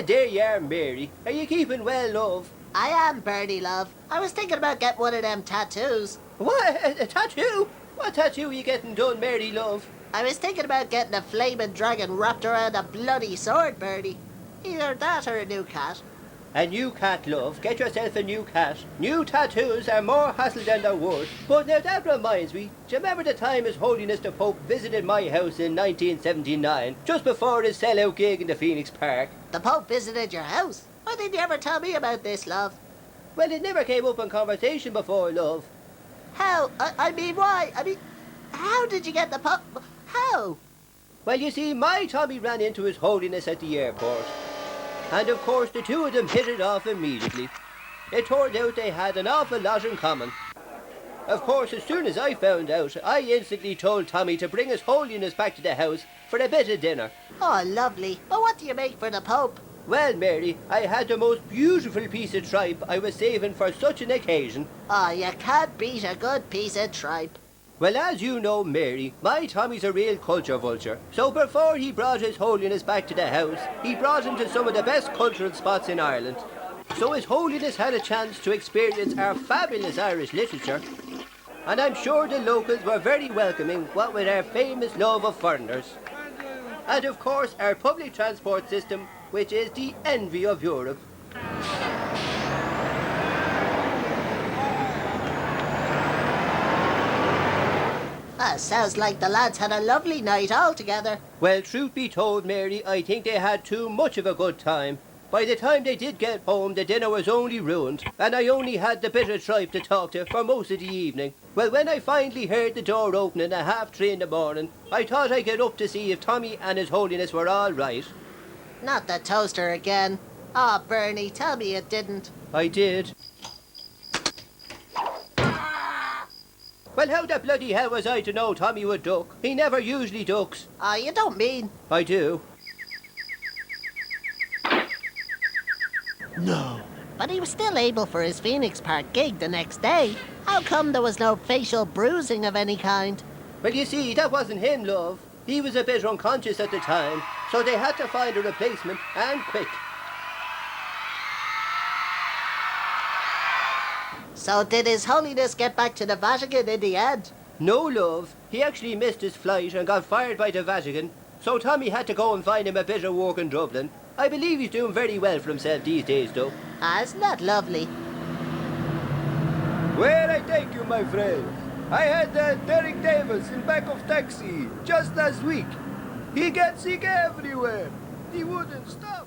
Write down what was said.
there you are, Mary. Are you keeping well, love? I am, Bernie, love. I was thinking about getting one of them tattoos. What? A tattoo? What tattoo are you getting done, Mary, love? I was thinking about getting a flaming dragon wrapped around a bloody sword, Bernie. Either that or a new cat. A new cat, love. Get yourself a new cat. New tattoos are more hassle than they're worth. But now that reminds me, do you remember the time His Holiness the Pope visited my house in 1979, just before his sellout gig in the Phoenix Park? The Pope visited your house? Why didn't you ever tell me about this, love? Well, it never came up in conversation before, love. How? I mean, why? I mean, how did you get the Pope? How? Well, you see, my Tommy ran into His Holiness at the airport. And of course the two of them hit it off immediately. It turned out they had an awful lot in common. Of course, as soon as I found out, I instantly told Tommy to bring His Holiness back to the house for a bit of dinner. Oh, lovely. But what do you make for the Pope? Well, Mary, I had the most beautiful piece of tripe I was saving for such an occasion. Oh, you can't beat a good piece of tripe. Well, as you know, Mary, my Tommy's a real culture vulture. So before he brought His Holiness back to the house, he brought him to some of the best cultural spots in Ireland. So His Holiness had a chance to experience our fabulous Irish literature. And I'm sure the locals were very welcoming, what with our famous love of foreigners. And of course, our public transport system, which is the envy of Europe. Sounds like the lads had a lovely night altogether. Well, truth be told, Mary, I think they had too much of a good time. By the time they did get home, the dinner was only ruined, and I only had the bit of tripe to talk to for most of the evening. Well, when I finally heard the door opening at 3:30 in the morning, I thought I'd get up to see if Tommy and His Holiness were all right. Not the toaster again. Ah, oh, Bernie, tell me it didn't. I did. Well, how the bloody hell was I to know Tommy would duck? He never usually ducks. Ah, you don't mean? I do. No. But he was still able for his Phoenix Park gig the next day. How come there was no facial bruising of any kind? Well, you see, that wasn't him, love. He was a bit unconscious at the time, so they had to find a replacement, and quick. So did His Holiness get back to the Vatican in the end? No, love. He actually missed his flight and got fired by the Vatican, so Tommy had to go and find him a bit of work in Dublin. I believe he's doing very well for himself these days, though. Ah, isn't that lovely? Where I take you, my friend? I had Derek Davis in back of taxi just last week. He gets sick everywhere. He wouldn't stop.